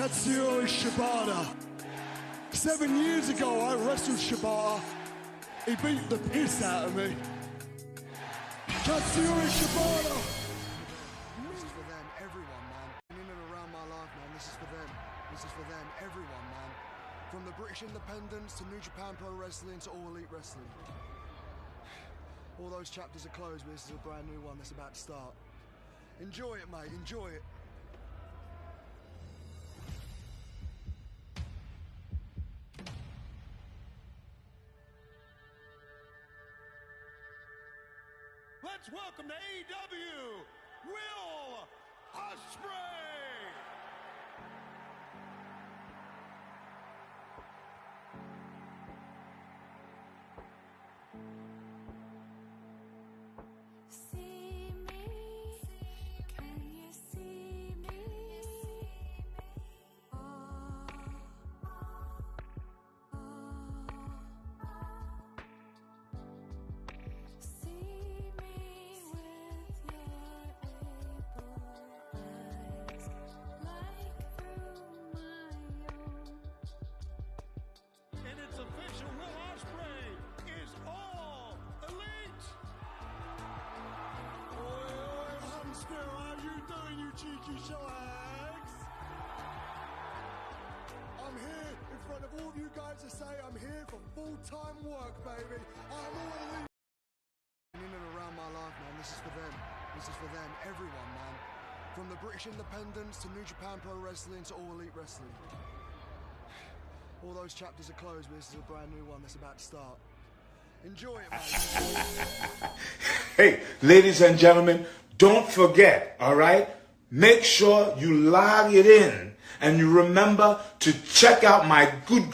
Katsuyori Shibata. 7 years ago, I wrestled Shibata. He beat the piss out of me. Katsuyori Shibata. This is for them, everyone, man. In and around my life, man. This is for them. This is for them, everyone, man. From the British independence to New Japan Pro Wrestling to All Elite Wrestling. All those chapters are closed, but this is a brand new one that's about to start. Enjoy it, mate. Enjoy it. Let's welcome to AEW, Will Ospreay! See me, can you see me? Oh, see me with your able eyes, like through my own. And it's official, Will Ospreay is all elite! Oi, hamster, how you doing, you cheeky shags? I'm here in front of all of you guys to say I'm here for full-time work, baby. I'm all elite. In and around my life, man. This is for them. This is for them, everyone, man. From the British independence to New Japan Pro Wrestling to All Elite Wrestling. All those chapters are closed, but this is a brand new one that's about to start. Enjoy it, mate. Hey, ladies and gentlemen, don't forget, all right? Make sure you log it in and you remember to check out my good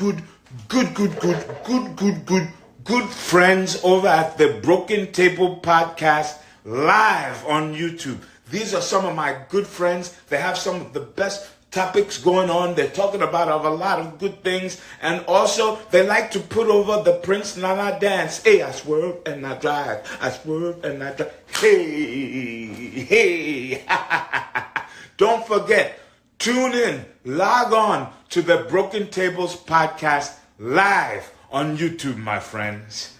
friends over at the Broken Table Podcast live on YouTube. These are some of my good friends. They have some of the best topics going on. They're talking about a lot of good things. And also, they like to put over the Prince Nana dance. Hey, I swerve and I drive. I swerve and I drive. Hey. Don't forget, tune in, log on to the Broken Tables Podcast live on YouTube, my friends.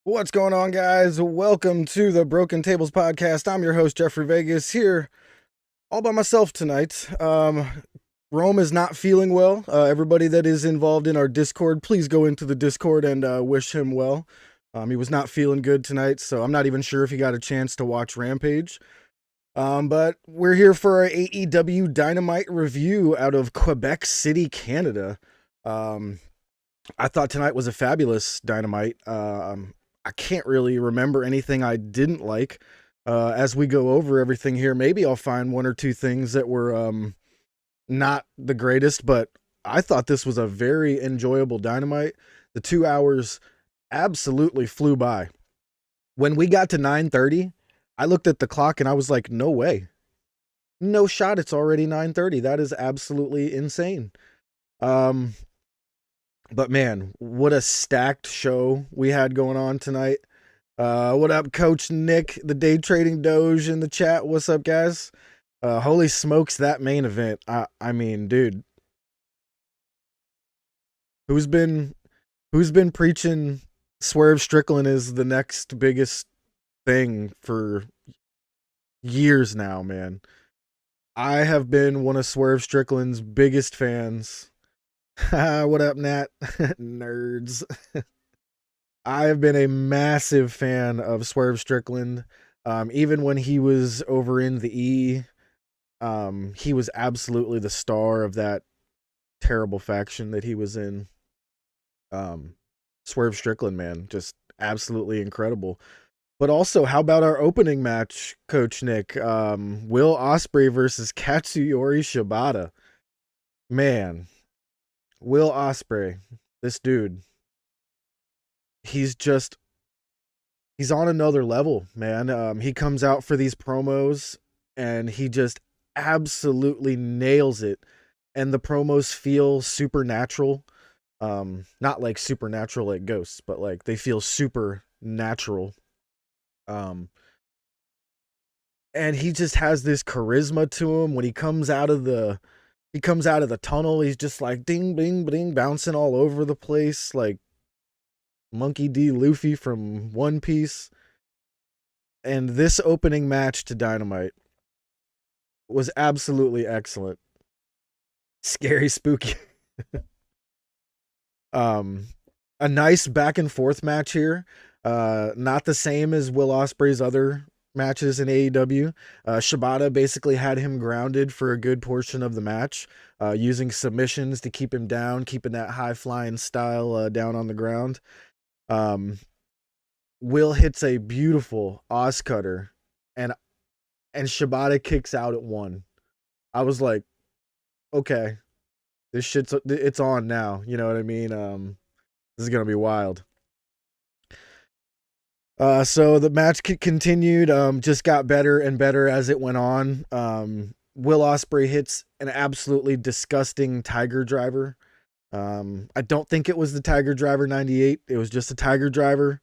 What's going on, guys? Welcome to the Broken Tables Podcast. I'm your host, Jeffrey Vegas, here all by myself tonight. Rome is not feeling well. Everybody that is involved in our Discord, please go into the Discord and wish him well. He was not feeling good tonight, so I'm not even sure if he got a chance to watch Rampage. But we're here for our AEW Dynamite review out of Quebec City, Canada. I thought tonight was a fabulous Dynamite. I can't really remember anything I didn't like. As we go over everything here, maybe I'll find one or two things that were not the greatest, but I thought this was a very enjoyable Dynamite. The 2 hours absolutely flew by. When we got to 9:30, I looked at the clock and I was like, no way. No shot, it's already 9:30. That is absolutely insane. But man, what a stacked show we had going on tonight. What up, Coach Nick, the Day Trading Doge in the chat? What's up, guys? Holy smokes, that main event. I mean, dude. Who's been preaching Swerve Strickland is the next biggest thing for years now, man? I have been one of Swerve Strickland's biggest fans. What up, Nat? Nerds. I have been a massive fan of Swerve Strickland. Even when he was over in the E, he was absolutely the star of that terrible faction that he was in. Swerve Strickland, man, just absolutely incredible. But also, how about our opening match, Coach Nick? Will Ospreay versus Katsuyori Shibata. Man, Will Ospreay, this dude, he's on another level, man. He comes out for these promos and he just absolutely nails it. And the promos feel supernatural. Not like supernatural like ghosts, but like they feel super natural. And he just has this charisma to him when he comes out of the tunnel. He's just like ding ding ding, bouncing all over the place like Monkey D. Luffy from One Piece. And this opening match to Dynamite was absolutely excellent. Scary, spooky. A nice back and forth match here. Not the same as Will Ospreay's other matches in AEW. Shibata basically had him grounded for a good portion of the match, using submissions to keep him down, keeping that high flying style down on the ground. Will hits a beautiful Oz cutter, and Shibata kicks out at 1. I was like, okay, this it's on now. You know what I mean? This is gonna be wild. So the match continued, just got better and better as it went on. Will Ospreay hits an absolutely disgusting Tiger Driver. I don't think it was the Tiger Driver 98. It was just a Tiger Driver.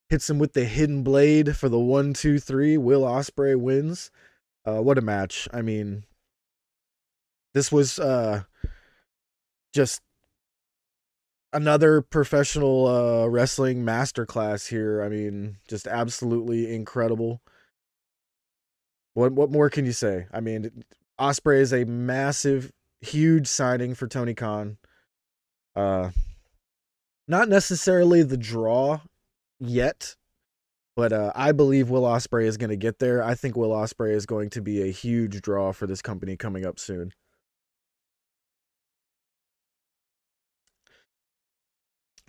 Hits him with the hidden blade for the 1, 2, 3. Will Ospreay wins. What a match. I mean, this was just another professional wrestling masterclass here. I mean, just absolutely incredible. What more can you say? I mean, Ospreay is a massive, huge signing for Tony Khan. Not necessarily the draw yet, but I believe Will Ospreay is going to get there. I think Will Ospreay is going to be a huge draw for this company coming up soon.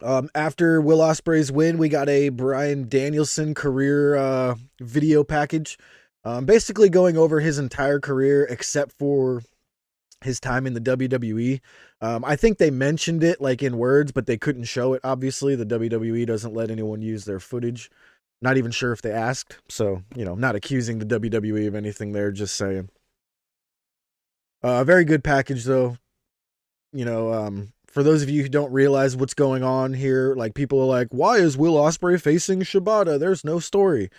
After Will Ospreay's win, we got a Bryan Danielson career video package, basically going over his entire career except for his time in the WWE. I think they mentioned it like in words, but they couldn't show it. Obviously, the WWE doesn't let anyone use their footage. Not even sure if they asked. So, not accusing the WWE of anything there, just saying. A very good package though. For those of you who don't realize what's going on here, like people are like, why is Will Ospreay facing Shibata? There's no story.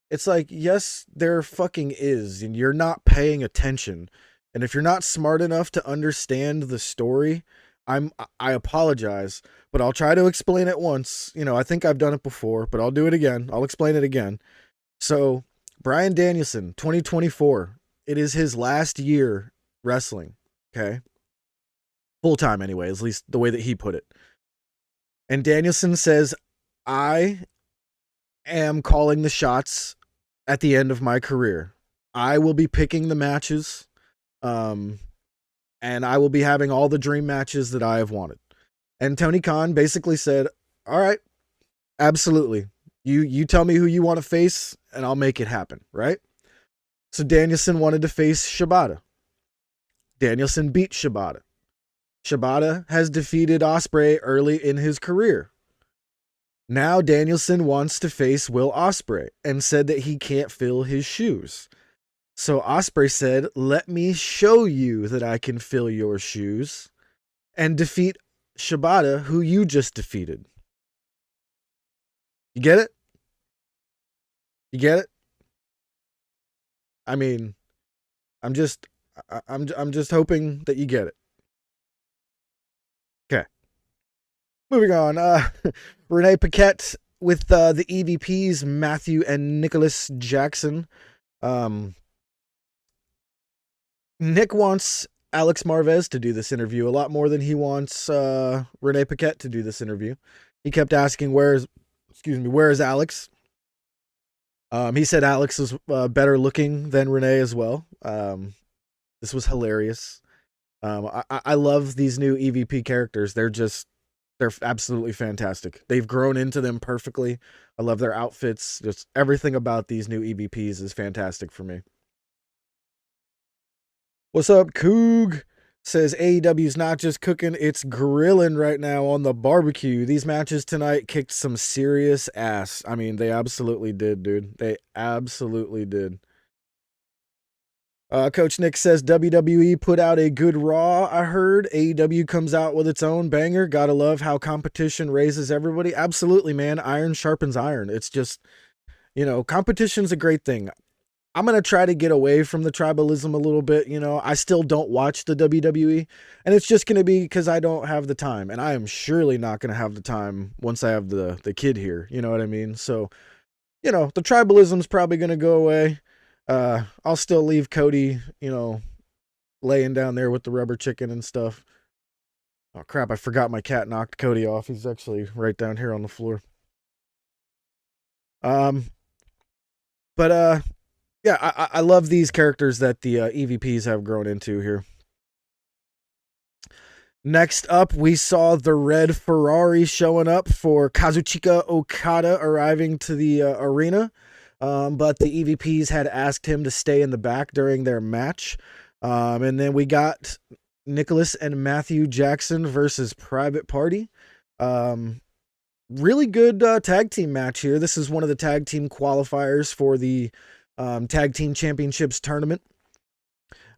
It's like, yes, there fucking is, and you're not paying attention. And if you're not smart enough to understand the story, I apologize, but I'll try to explain it once. I think I've done it before, but I'll do it again. I'll explain it again. So, Bryan Danielson, 2024, it is his last year wrestling, okay? Full time anyway, at least the way that he put it. And Danielson says, I am calling the shots at the end of my career. I will be picking the matches. And I will be having all the dream matches that I have wanted. And Tony Khan basically said, all right, absolutely. You tell me who you want to face and I'll make it happen, right? So Danielson wanted to face Shibata. Danielson beat Shibata. Shibata has defeated Ospreay early in his career. Now Danielson wants to face Will Ospreay and said that he can't fill his shoes. So Ospreay said, let me show you that I can fill your shoes and defeat Shibata, who you just defeated. You get it? You get it? I mean, I'm just hoping that you get it. Okay. Moving on. Renee Paquette with the EVPs, Matthew and Nicholas Jackson. Nick wants Alex Marvez to do this interview a lot more than he wants Renee Paquette to do this interview. He kept asking, where is Alex? He said Alex was better looking than Renee as well. This was hilarious. I love these new EVP characters. They're absolutely fantastic. They've grown into them perfectly. I love their outfits. Just everything about these new EVPs is fantastic for me. What's up, Coog? Says AEW's not just cooking, it's grilling right now on the barbecue. These matches tonight kicked some serious ass. I mean, they absolutely did, dude. They absolutely did. Coach Nick says WWE put out a good Raw. I heard AEW comes out with its own banger. Gotta love how competition raises everybody. Absolutely, man. Iron sharpens iron. It's just, competition's a great thing. I'm going to try to get away from the tribalism a little bit. I still don't watch the WWE, and it's just going to be because I don't have the time, and I am surely not going to have the time once I have the kid here. You know what I mean? So, the tribalism's probably going to go away. I'll still leave Cody, laying down there with the rubber chicken and stuff. Oh, crap, I forgot my cat knocked Cody off. He's actually right down here on the floor. Yeah, I love these characters that the EVPs have grown into here. Next up, we saw the red Ferrari showing up for Kazuchika Okada arriving to the arena. But the EVPs had asked him to stay in the back during their match. And then we got Nicholas and Matthew Jackson versus Private Party. Really good tag team match here. This is one of the tag team qualifiers for the Tag Team Championships tournament.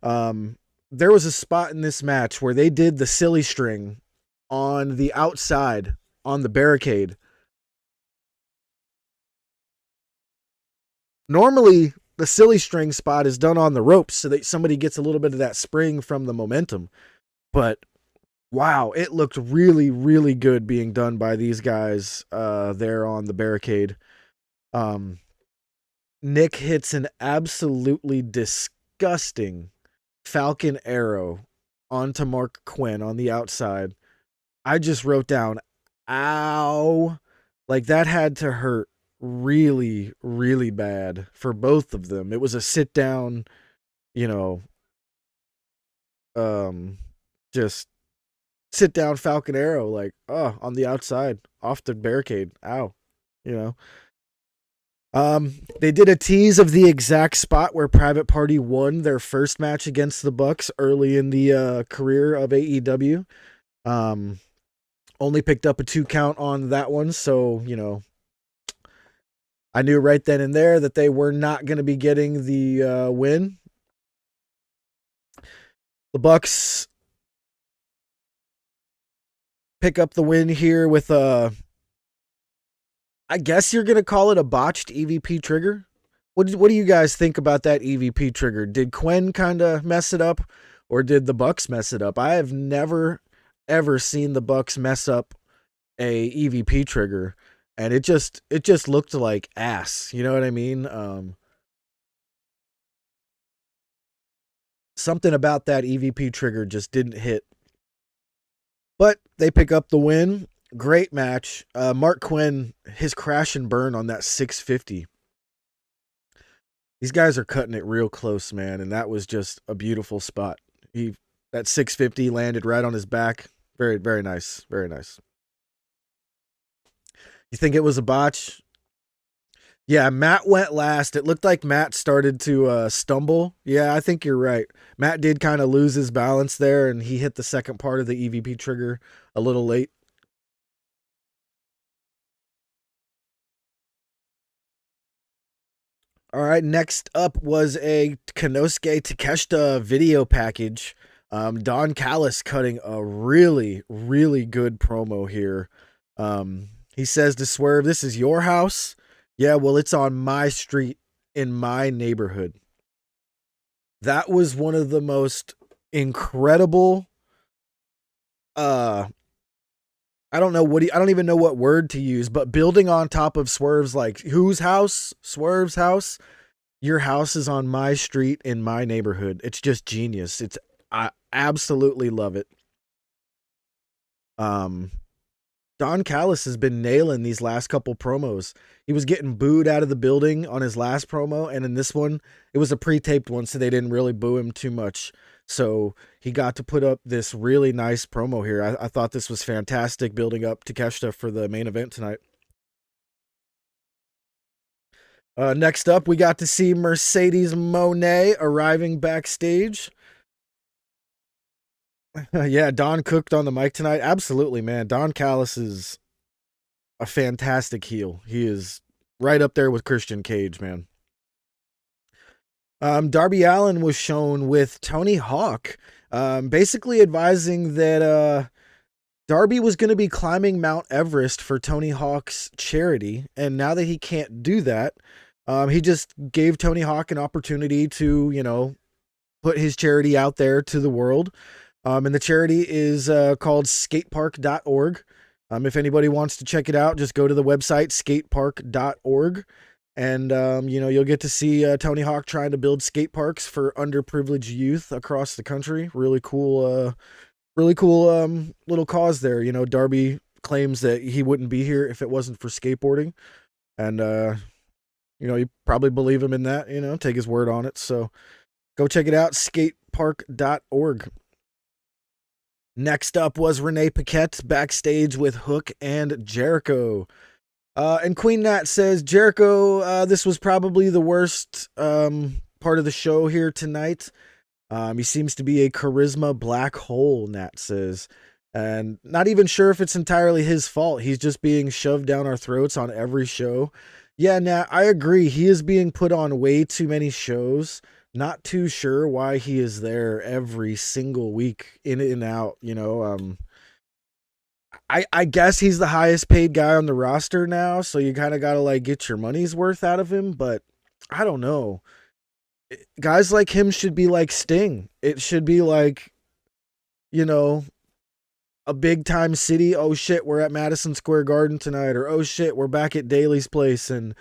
There was a spot in this match where they did the silly string on the outside on the barricade. Normally, the silly string spot is done on the ropes so that somebody gets a little bit of that spring from the momentum. But wow, it looked really, really good being done by these guys there on the barricade. Nick hits an absolutely disgusting Falcon Arrow onto Mark Quinn on the outside. I just wrote down, ow. Like, that had to hurt really, really bad for both of them. It was a sit down, just sit down Falcon Arrow, like, on the outside, off the barricade. Ow. They did a tease of the exact spot where Private Party won their first match against the Bucks early in the career of AEW. Only picked up a 2 count on that one, so, I knew right then and there that they were not going to be getting the win. The Bucks pick up the win here with I guess you're going to call it a botched EVP trigger. What do you guys think about that EVP trigger? Did Quinn kind of mess it up, or did the Bucks mess it up? I have never, ever seen the Bucks mess up a EVP trigger, and it just looked like ass. You know what I mean? Something about that EVP trigger just didn't hit. But they pick up the win. Great match. Mark Quinn, his crash and burn on that 650. These guys are cutting it real close, man, and that was just a beautiful spot. That 650 landed right on his back. Very, very nice. Very nice. You think it was a botch? Yeah, Matt went last. It looked like Matt started to stumble. Yeah, I think you're right. Matt did kind of lose his balance there, and he hit the second part of the EVP trigger a little late. All right, next up was a Konosuke Takeshita video package. Don Callis cutting a really, really good promo here. He says to Swerve, "This is your house? Yeah, well, it's on my street in my neighborhood." That was one of the most incredible, I don't even know what word to use, but building on top of Swerve's, like, whose house? Swerve's house. Your house is on my street in my neighborhood. It's just genius. I absolutely love it. Don Callis has been nailing these last couple promos. He was getting booed out of the building on his last promo, and in this one, it was a pre-taped one, so they didn't really boo him too much. So he got to put up this really nice promo here. I thought this was fantastic, building up Takeshita for the main event tonight. Next up, we got to see Mercedes Moné arriving backstage. Yeah, Don cooked on the mic tonight. Absolutely, man. Don Callis is a fantastic heel. He is right up there with Christian Cage, man. Darby Allin was shown with Tony Hawk, basically advising that Darby was going to be climbing Mount Everest for Tony Hawk's charity, and now that he can't do that, he just gave Tony Hawk an opportunity to, you know, put his charity out there to the world. And the charity is called skatepark.org. If anybody wants to check it out, just go to the website skatepark.org. And, you know, you'll get to see Tony Hawk trying to build skate parks for underprivileged youth across the country. Really cool little cause there. You know, Darby claims that he wouldn't be here if it wasn't for skateboarding. And, you know, you probably believe him in that, you know, take his word on it. So go check it out, skatepark.org. Next up was Renee Paquette backstage with Hook and Jericho. And Queen Nat says, Jericho, this was probably the worst part of the show here tonight. He seems to be a charisma black hole, Nat says. And not even sure if it's entirely his fault. He's just being shoved down our throats on every show. Yeah, Nat, I agree. He is being put on way too many shows. Not too sure why he is there every single week, in and out, you know. I guess he's the highest paid guy on the roster now, so you kind of got to like get your money's worth out of him, but I don't know. Guys like him should be like Sting. It should be like, you know, a big time city. Oh shit, we're at Madison Square Garden tonight, or oh shit, we're back at Daly's place, and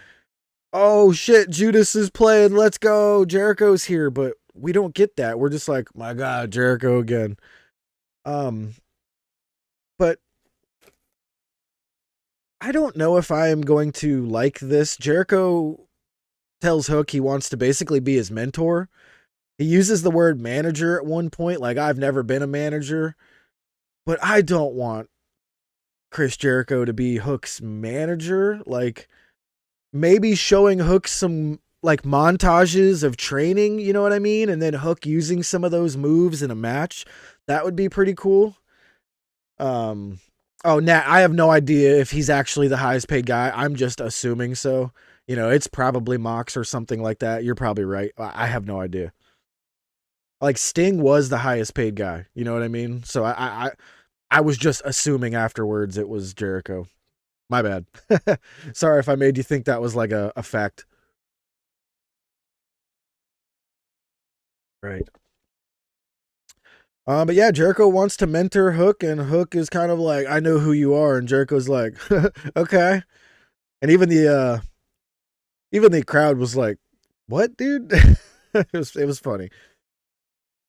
oh shit, Judas is playing, let's go, Jericho's here. But we don't get that. We're just like, my God, Jericho again. But I don't know if I am going to like this. Jericho tells Hook he wants to basically be his mentor. He uses the word manager at one point, like, I've never been a manager. But I don't want Chris Jericho to be Hook's manager. Like, maybe showing Hook some like montages of training, you know what I mean? And then Hook using some of those moves in a match. That would be pretty cool. Oh, Nat, I have no idea if he's actually the highest paid guy. I'm just assuming so. You know, it's probably Mox or something like that. You're probably right. I have no idea. Like, Sting was the highest paid guy. You know what I mean? So I was just assuming afterwards it was Jericho. My bad. Sorry if I made you think that was like a fact. Right. But yeah, Jericho wants to mentor Hook, and Hook is kind of like, I know who you are, and Jericho's like, okay. And even the crowd was like, what, dude? it was funny.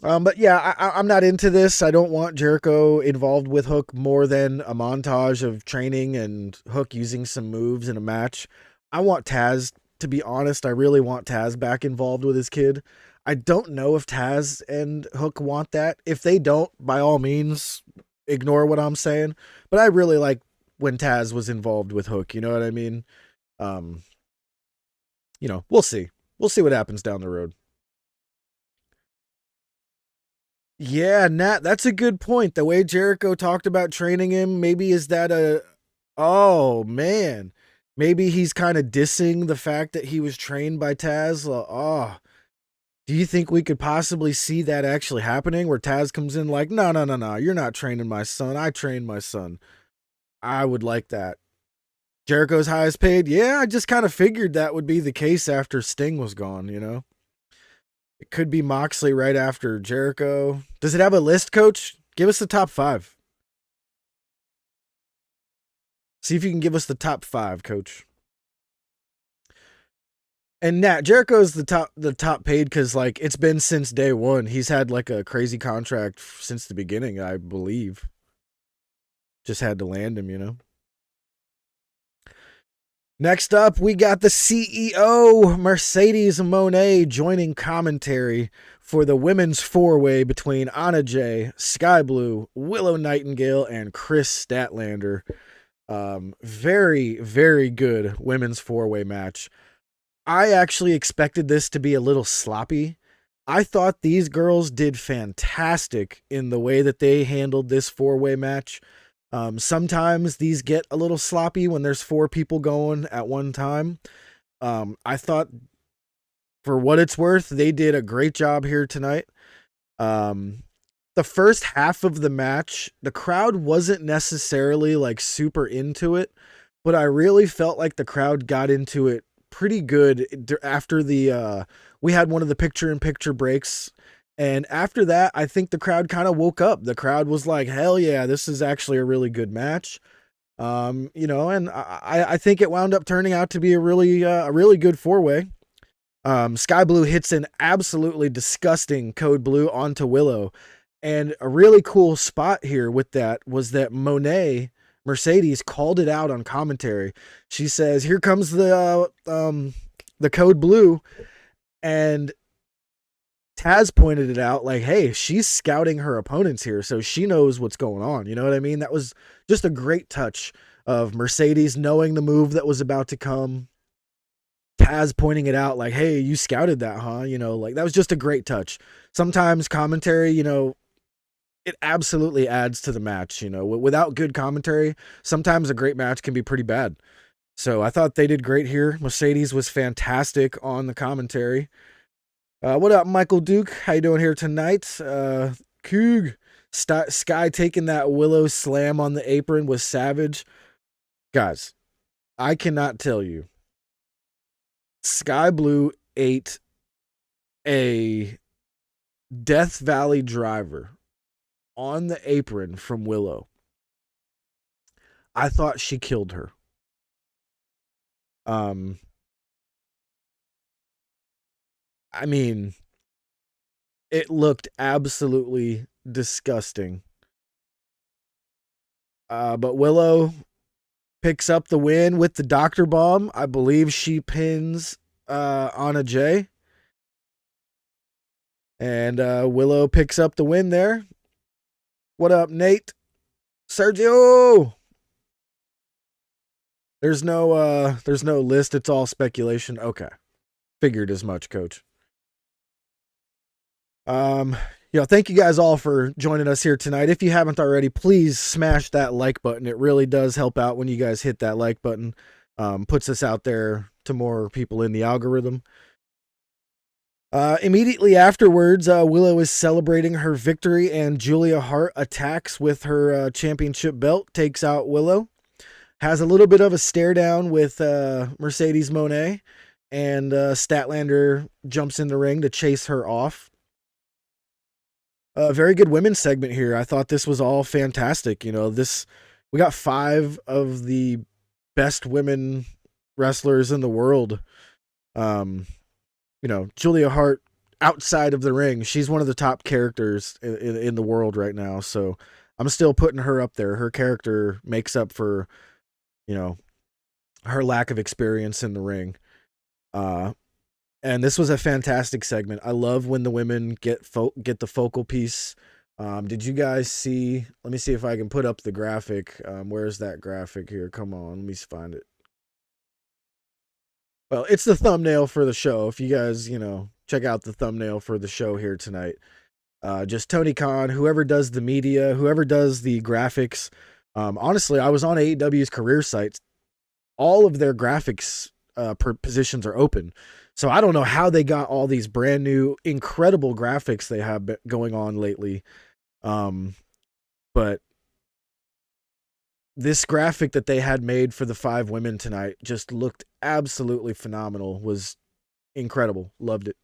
But yeah, I'm not into this. I don't want Jericho involved with Hook more than a montage of training and Hook using some moves in a match. I want Taz, to be honest. I really want Taz back involved with his kid. I don't know if Taz and Hook want that. If they don't, by all means, ignore what I'm saying. But I really like when Taz was involved with Hook. You know what I mean? You know, we'll see. We'll see what happens down the road. Yeah, Nat, that's a good point. The way Jericho talked about training him, maybe is that oh, man. Maybe he's kind of dissing the fact that he was trained by Taz. Oh, do you think we could possibly see that actually happening where Taz comes in like, no, you're not training my son. I trained my son. I would like that. Jericho's highest paid? Yeah, I just kind of figured that would be the case after Sting was gone, you know? It could be Moxley right after Jericho. Does it have a list, Coach? Give us the top 5. See if you can give us the top 5, Coach. And Nat, Jericho's the top paid because, like, it's been since day one. He's had like a crazy contract since the beginning, I believe. Just had to land him, you know. Next up, we got the CEO, Mercedes Mone, joining commentary for the women's 4-way between Anna Jay, Skye Blue, Willow Nightingale, and Kris Statlander. Very, very good women's 4-way match. I actually expected this to be a little sloppy. I thought these girls did fantastic in the way that they handled this 4-way match. Sometimes these get a little sloppy when there's 4 people going at one time. I thought for what it's worth, they did a great job here tonight. The first half of the match, the crowd wasn't necessarily like super into it, but I really felt like the crowd got into it pretty good after we had one of the picture-in-picture breaks. And after that, I think the crowd kind of woke up. The crowd was like, hell yeah, this is actually a really good match. And I think it wound up turning out to be a really good four-way. Sky Blue hits an absolutely disgusting Code Blue onto Willow. And a really cool spot here with that was that Mone, Mercedes, called it out on commentary. She says, here comes the Code Blue. And Taz pointed it out like, hey, she's scouting her opponents here, so she knows what's going on. You know what I mean? That was just a great touch of Mercedes knowing the move that was about to come. Taz pointing it out like, hey, you scouted that, huh? Like that was just a great touch. Sometimes commentary, it absolutely adds to the match. Without good commentary, sometimes a great match can be pretty bad. So I thought they did great here. Mercedes was fantastic on the commentary. What up, Michael Duke? How you doing here tonight? Coog. Skye taking that Willow slam on the apron was savage. Guys, I cannot tell you. Sky Blue ate a Death Valley driver on the apron from Willow. I thought she killed her. I mean, it looked absolutely disgusting. But Willow picks up the win with the Dr. Bomb. I believe she pins Anna Jay. And Willow picks up the win there. What up, Nate? Sergio! There's no list. It's all speculation. Okay. Figured as much, coach. Thank you guys all for joining us here tonight. If you haven't already, please smash that like button. It really does help out when you guys hit that like button. Puts us out there to more people in the algorithm. Immediately afterwards, Willow is celebrating her victory, and Julia Hart attacks with her championship belt, takes out Willow, has a little bit of a stare down with Mercedes Moné, and Statlander jumps in the ring to chase her off. A very good women's segment here. I thought this was all fantastic. We got 5 of the best women wrestlers in the world. Julia Hart outside of the ring, she's one of the top characters in the world right now. So I'm still putting her up there. Her character makes up for, her lack of experience in the ring. And this was a fantastic segment. I love when the women get the focal piece. Did you guys see? Let me see if I can put up the graphic. Where's that graphic here? Come on, let me find it. Well, it's the thumbnail for the show. If you guys, check out the thumbnail for the show here tonight. Just Tony Khan, whoever does the media, whoever does the graphics. Honestly, I was on AEW's career site. All of their graphics positions are open. So I don't know how they got all these brand new, incredible graphics they have going on lately. But this graphic that they had made for the 5 women tonight just looked absolutely phenomenal. Was incredible. Loved it.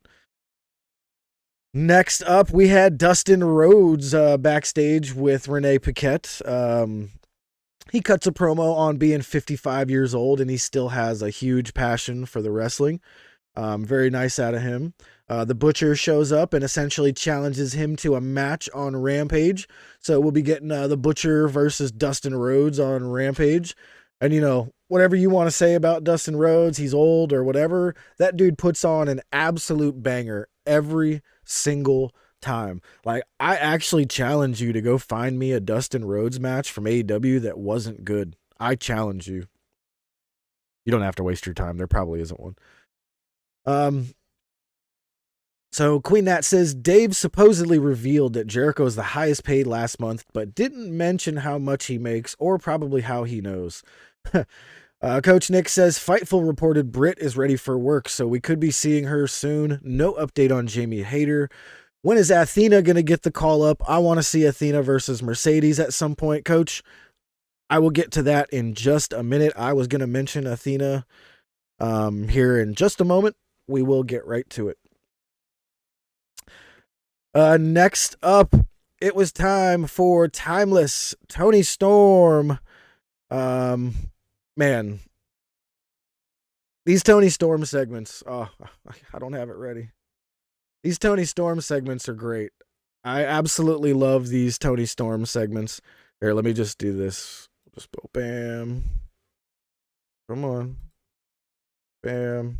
Next up, we had Dustin Rhodes backstage with Renee Paquette. He cuts a promo on being 55 years old, and he still has a huge passion for the wrestling. Very nice out of him. The Butcher shows up and essentially challenges him to a match on Rampage. So we'll be getting the Butcher versus Dustin Rhodes on Rampage. And, whatever you want to say about Dustin Rhodes, he's old or whatever, that dude puts on an absolute banger every single time. Like, I actually challenge you to go find me a Dustin Rhodes match from AEW that wasn't good. I challenge you. You don't have to waste your time. There probably isn't one. So Queen Nat says Dave supposedly revealed that Jericho is the highest paid last month, but didn't mention how much he makes or probably how he knows. Coach Nick says Fightful reported Britt is ready for work, so we could be seeing her soon. No update on Jamie Hayter. When is Athena going to get the call up? I want to see Athena versus Mercedes at some point, Coach. I will get to that in just a minute. I was going to mention Athena here in just a moment. We will get right to it. Next up, it was time for Timeless Tony Storm. Man, these Tony Storm segments, I don't have it ready. These Tony Storm segments are great. I absolutely love these Tony Storm segments. Here, let me just do this. Just go bam. Come on. Bam.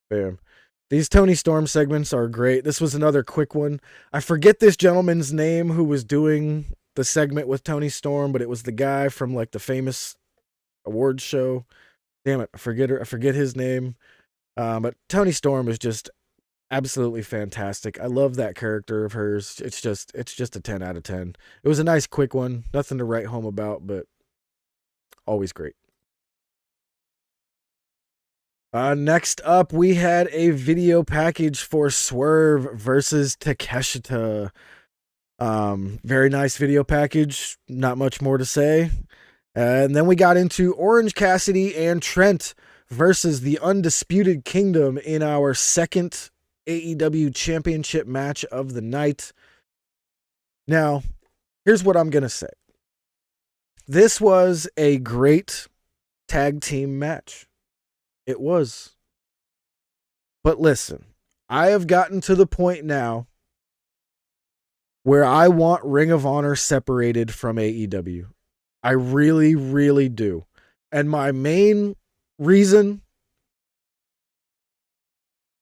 Bam. These Tony Storm segments are great. This was another quick one. I forget this gentleman's name who was doing the segment with Tony Storm, but it was the guy from like the famous awards show. Damn it, I forget his name. But Tony Storm is just absolutely fantastic. I love that character of hers. It's just a 10 out of 10. It was a nice quick one. Nothing to write home about, but always great. Next up, we had a video package for Swerve versus Takeshita. Very nice video package. Not much more to say. And then we got into Orange Cassidy and Trent versus the Undisputed Kingdom in our second AEW Championship match of the night. Now, here's what I'm going to say. This was a great tag team match. It was. But listen, I have gotten to the point now where I want Ring of Honor separated from AEW. I really, really do. And my main reason...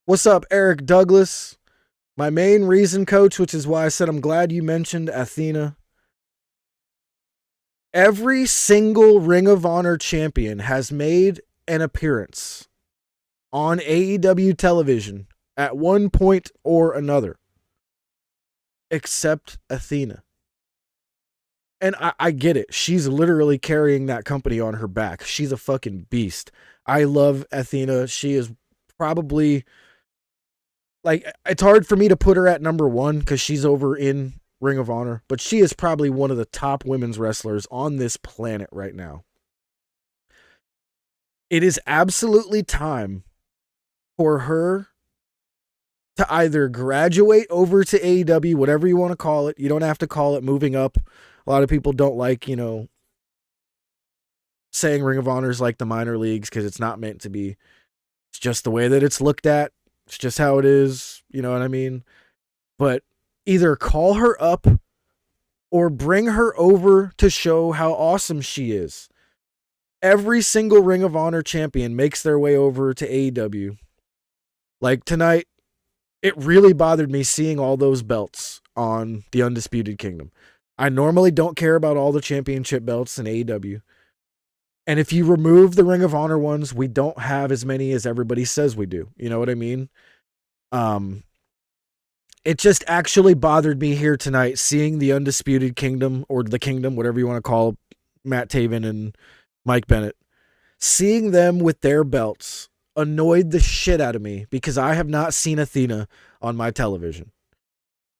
What's up, Eric Douglas? My main reason, Coach, which is why I said I'm glad you mentioned Athena. Every single Ring of Honor champion has made an appearance on AEW television at one point or another, except Athena. And I get it. She's literally carrying that company on her back. She's a fucking beast. I love Athena. She is probably, like, it's hard for me to put her at number one because she's over in Ring of Honor, but she is probably one of the top women's wrestlers on this planet right now. It is absolutely time for her to either graduate over to AEW, whatever you want to call it. You don't have to call it moving up. A lot of people don't like, saying Ring of Honor is like the minor leagues because it's not meant to be. It's just the way that it's looked at. It's just how it is. You know what I mean? But either call her up or bring her over to show how awesome she is. Every single Ring of Honor champion makes their way over to AEW. Like tonight, it really bothered me seeing all those belts on the Undisputed Kingdom. I normally don't care about all the championship belts in AEW. And if you remove the Ring of Honor ones, we don't have as many as everybody says we do. You know what I mean? It just actually bothered me here tonight seeing the Undisputed Kingdom, or the Kingdom, whatever you want to call Matt Taven and Mike Bennett. Seeing them with their belts annoyed the shit out of me because I have not seen Athena on my television.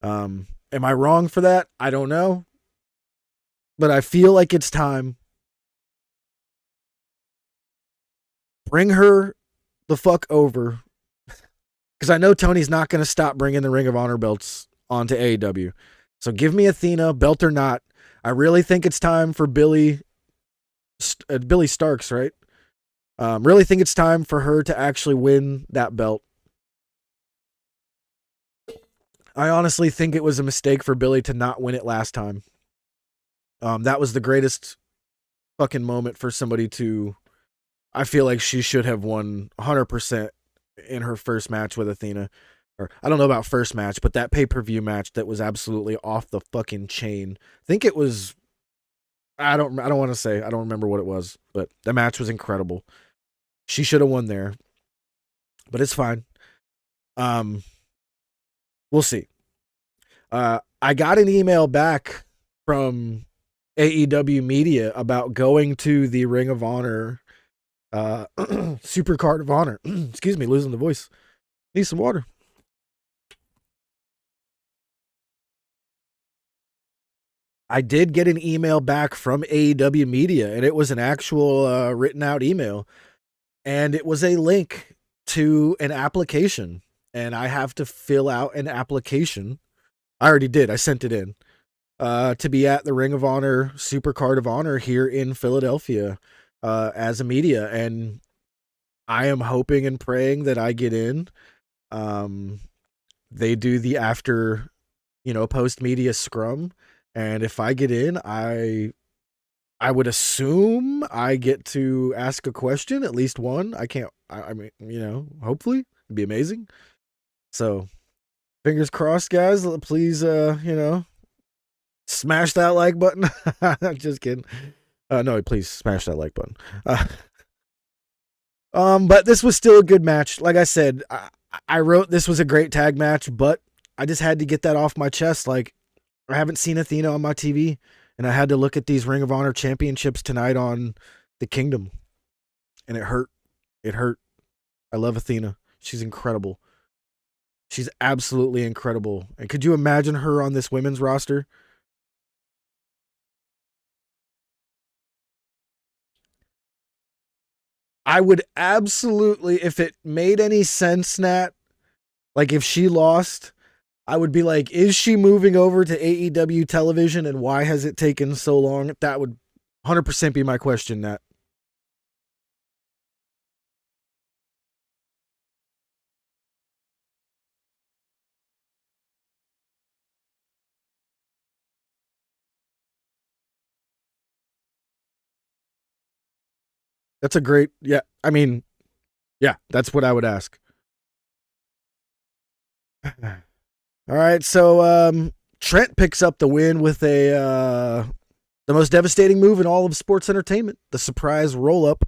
Am I wrong for that? I don't know. But I feel like it's time. Bring her the fuck over. Because I know Tony's not going to stop bringing the Ring of Honor belts onto AEW. So give me Athena, belt or not. I really think it's time for Billy Starks, right? Really think it's time for her to actually win that belt. I honestly think it was a mistake for Billy to not win it last time. That was the greatest fucking moment for somebody to... I feel like she should have won 100% in her first match with Athena. Or I don't know about first match, but that pay-per-view match that was absolutely off the fucking chain. I think it was... I don't want to say. I don't remember what it was, but the match was incredible. She should have won there. But it's fine. We'll see. I got an email back from AEW Media about going to the Ring of Honor Super Card of Honor. Excuse me, losing the voice. Need some water. I did get an email back from AEW Media, and it was an actual written out email. And it was a link to an application. And I have to fill out an application. I already did. I sent it in. To be at the Ring of Honor Super Card of Honor here in Philadelphia as a media. And I am hoping and praying that I get in. They do the after, post-media scrum. And if I get in, I would assume I get to ask a question, at least one. I mean, hopefully. It'd be amazing. So, fingers crossed, guys. Please, smash that like button. I'm just kidding. No, please smash that like button. But this was still a good match. Like I said, I wrote this was a great tag match, but I just had to get that off my chest. Like, I haven't seen Athena on my TV, and I had to look at these Ring of Honor championships tonight on the Kingdom, and it hurt. It hurt. I love Athena. She's incredible. She's absolutely incredible. And could you imagine her on this women's roster? I would absolutely, if it made any sense, Nat, like if she lost, I would be like, is she moving over to AEW television and why has it taken so long? That would 100% be my question, Nat. That's a great, yeah. I mean, yeah, that's what I would ask. All right, so Trent picks up the win with the most devastating move in all of sports entertainment, the surprise roll up.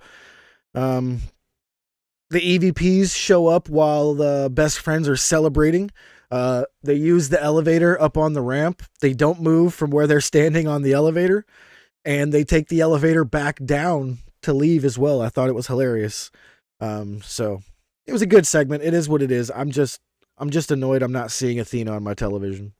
The EVPs show up while the best friends are celebrating. They use the elevator up on the ramp. They don't move from where they're standing on the elevator, and they take the elevator back down to leave as well. I thought it was hilarious. So it was a good segment. It is what it is. I'm just annoyed I'm not seeing Athena on my television.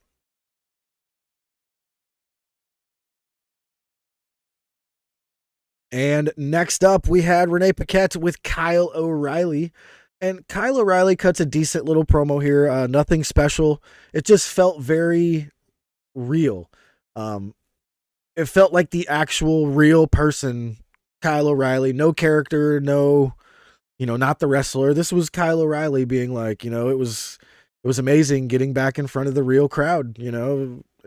And next up, we had Renee Paquette with Kyle O'Reilly. And Kyle O'Reilly cuts a decent little promo here. Nothing special. It just felt very real. It felt like the actual real person, Kyle O'Reilly. No character, no, not the wrestler. This was Kyle O'Reilly being like, it was amazing getting back in front of the real crowd,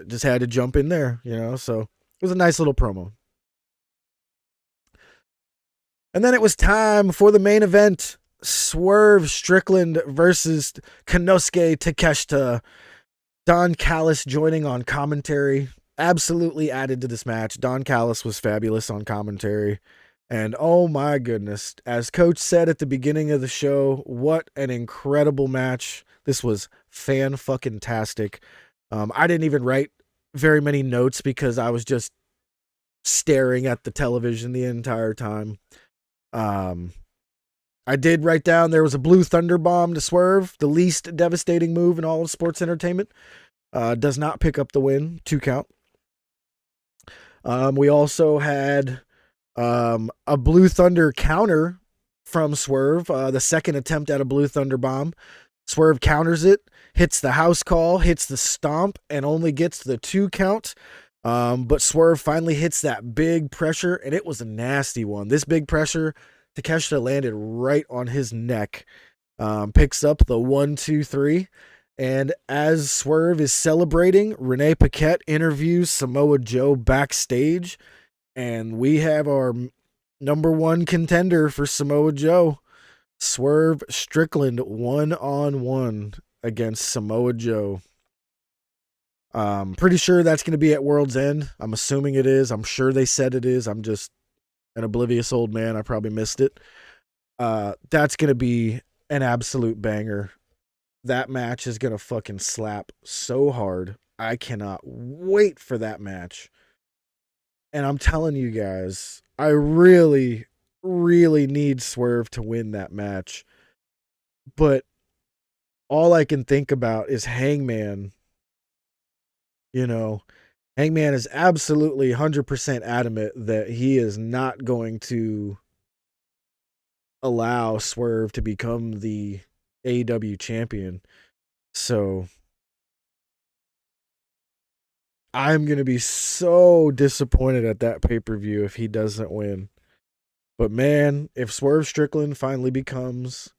just had to jump in there, so it was a nice little promo. And then it was time for the main event, Swerve Strickland versus Konosuke Takeshita. Don Callis joining on commentary, absolutely added to this match. Don Callis was fabulous on commentary. And oh my goodness, as Coach said at the beginning of the show, what an incredible match. This was fan-fucking-tastic. I didn't even write very many notes because I was just staring at the television the entire time. I did write down there was a blue thunder bomb to Swerve, the least devastating move in all of sports entertainment. Does not pick up the win, 2 count. We also had a blue thunder counter from Swerve, the second attempt at a blue thunder bomb. Swerve counters it, hits the house call, hits the stomp, and only gets the 2 count. But Swerve finally hits that big pressure, and it was a nasty one. This big pressure, Takeshita landed right on his neck. Picks up the 1, 2, 3. And as Swerve is celebrating, Renee Paquette interviews Samoa Joe backstage. And we have our number 1 contender for Samoa Joe, Swerve Strickland, 1-on-1 against Samoa Joe. Pretty sure that's going to be at World's End. I'm assuming it is. I'm sure they said it is. I'm just an oblivious old man. I probably missed it. That's going to be an absolute banger. That match is going to fucking slap so hard. I cannot wait for that match. And I'm telling you guys, I really, really need Swerve to win that match. But all I can think about is Hangman. You know, Hangman is absolutely 100% adamant that he is not going to allow Swerve to become the AEW champion. So I'm going to be so disappointed at that pay-per-view if he doesn't win. But man, if Swerve Strickland finally becomes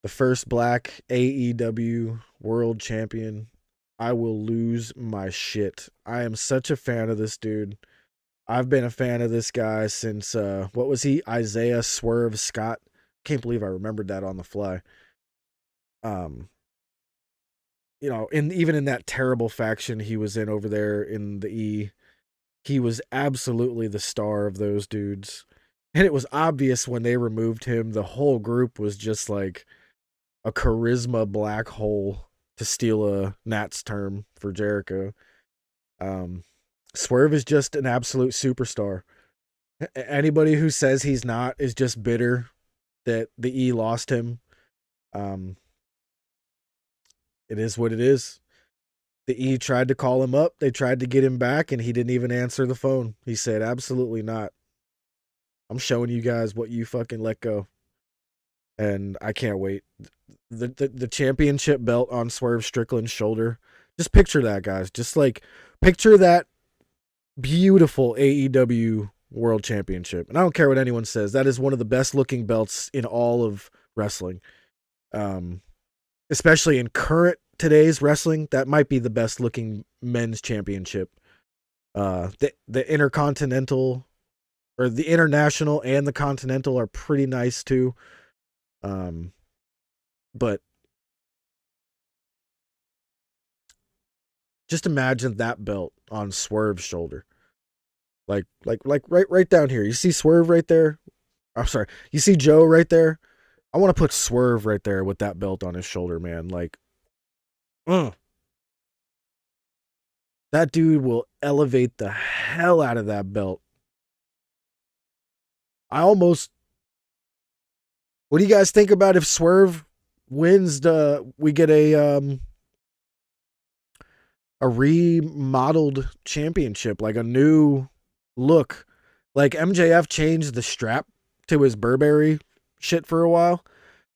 the first black AEW world champion, I will lose my shit. I am such a fan of this dude. I've been a fan of this guy since, what was he? Isaiah Swerve Scott. Can't believe I remembered that on the fly. You know, even in that terrible faction he was in over there in the E, he was absolutely the star of those dudes. And it was obvious when they removed him, the whole group was just like a charisma black hole, to steal a Nat's term for Jericho. Swerve is just an absolute superstar. Anybody who says he's not is just bitter that the E lost him. It is what it is. The E tried to call him up. They tried to get him back, and he didn't even answer the phone. He said, absolutely not. I'm showing you guys what you fucking let go. And I can't wait. The championship belt on Swerve Strickland's shoulder. Just picture that, guys. Just like, picture that beautiful AEW World Championship. And I don't care what anyone says. That is one of the best looking belts in all of wrestling. Especially in today's wrestling, that might be the best looking men's championship. The Intercontinental, or the International and the Continental, are pretty nice too. But just imagine that belt on Swerve's shoulder. Like right down here. You see Swerve right there? I'm sorry. You see Joe right there? I want to put Swerve right there with that belt on his shoulder, man. Like, that dude will elevate the hell out of that belt. What do you guys think about if Swerve wins we get a remodeled championship, like a new look? Like MJF changed the strap to his Burberry shit for a while,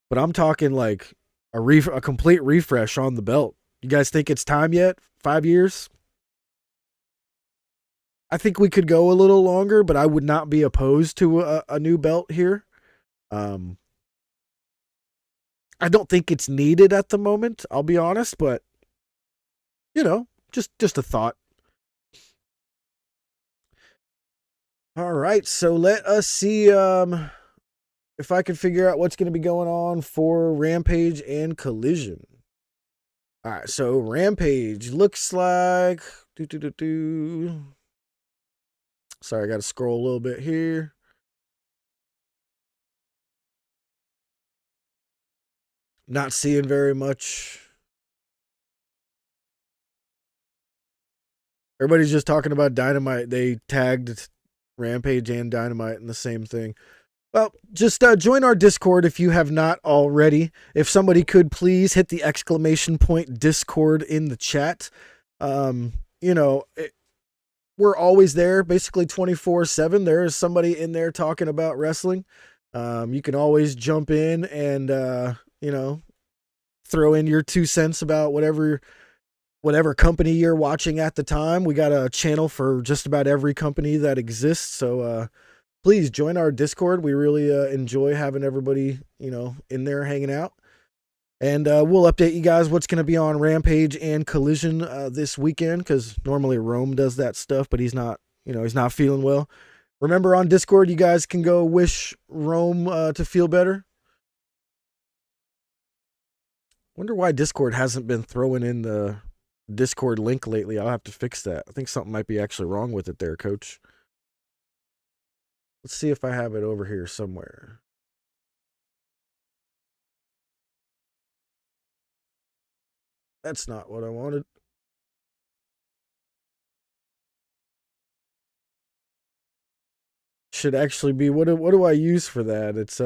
but I'm talking like a complete refresh on the belt. You guys think it's time yet? 5 years? I think we could go a little longer, but I would not be opposed to a new belt here. I don't think it's needed at the moment, I'll be honest, but just a thought. All right, so let us see if I can figure out what's going to be going on for Rampage and Collision. All right, so Rampage looks like... Sorry, I got to scroll a little bit here. Not seeing very much. Everybody's just talking about Dynamite. They tagged Rampage and Dynamite in the same thing. Well, just join our Discord if you have not already. If somebody could please hit the exclamation point Discord in the chat. We're always there, basically 24/7. There is somebody in there talking about wrestling. You can always jump in and, throw in your 2 cents about whatever company you're watching at the time. We got a channel for just about every company that exists. So, please join our Discord. We really enjoy having everybody, in there hanging out. And we'll update you guys what's going to be on Rampage and Collision this weekend, because normally Rome does that stuff, but he's not feeling well. Remember, on Discord, you guys can go wish Rome to feel better. Wonder why Discord hasn't been throwing in the Discord link lately. I'll have to fix that. I think something might be actually wrong with it there, Coach. Let's see if I have it over here somewhere. That's not what I wanted. should actually be, what do I use for that? It's,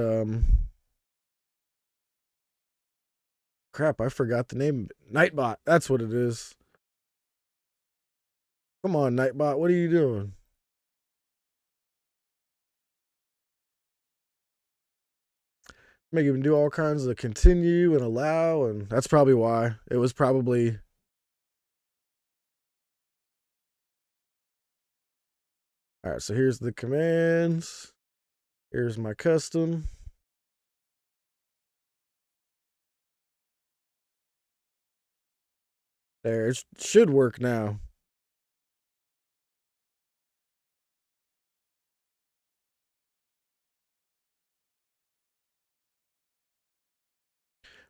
crap, I forgot the name. Nightbot, that's what it is. Come on, Nightbot, what are you doing? Make him do all kinds of continue and allow, and that's probably why. It was probably... All right, so here's the commands. Here's my custom. There, it should work now.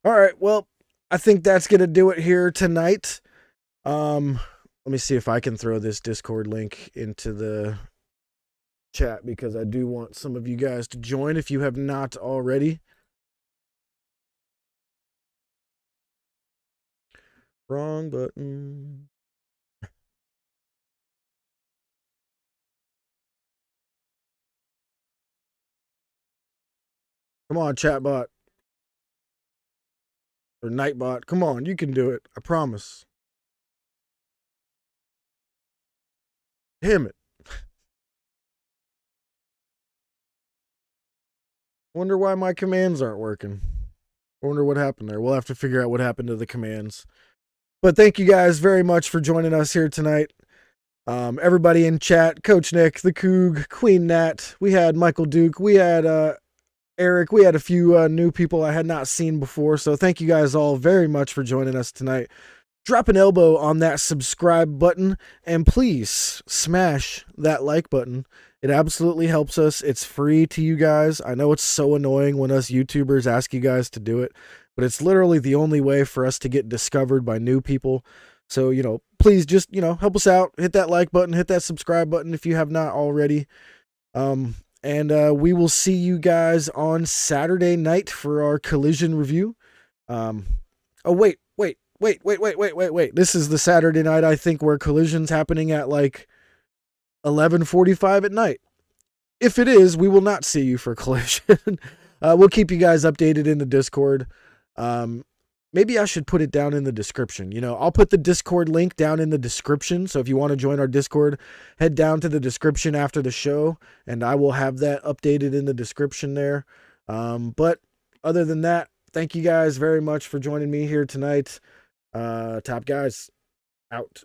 All right, well, I think that's going to do it here tonight. Let me see if I can throw this Discord link into the chat, because I do want some of you guys to join if you have not already. Wrong button. Come on, chatbot. Or Nightbot. Come on, you can do it. I promise. Damn it. Wonder why my commands aren't working. Wonder what happened there. We'll have to figure out what happened to the commands. But thank you guys very much for joining us here tonight. Everybody in chat, Coach Nick, the Coog, Queen Nat, we had Michael Duke, we had Eric, we had a few new people I had not seen before. So thank you guys all very much for joining us tonight. Drop an elbow on that subscribe button and please smash that like button. It absolutely helps us. It's free to you guys. I know it's so annoying when us YouTubers ask you guys to do it, but it's literally the only way for us to get discovered by new people. So, please just, help us out. Hit that like button, hit that subscribe button if you have not already. And we will see you guys on Saturday night for our Collision review. Wait. This is the Saturday night, I think, where Collision's happening at like 11:45 at night. If it is, we will not see you for Collision. We'll keep you guys updated in the Discord. Maybe I should put it down in the description. I'll put the Discord link down in the description. So if you want to join our Discord, head down to the description after the show, and I will have that updated in the description there. But other than that, thank you guys very much for joining me here tonight. Top guys, out.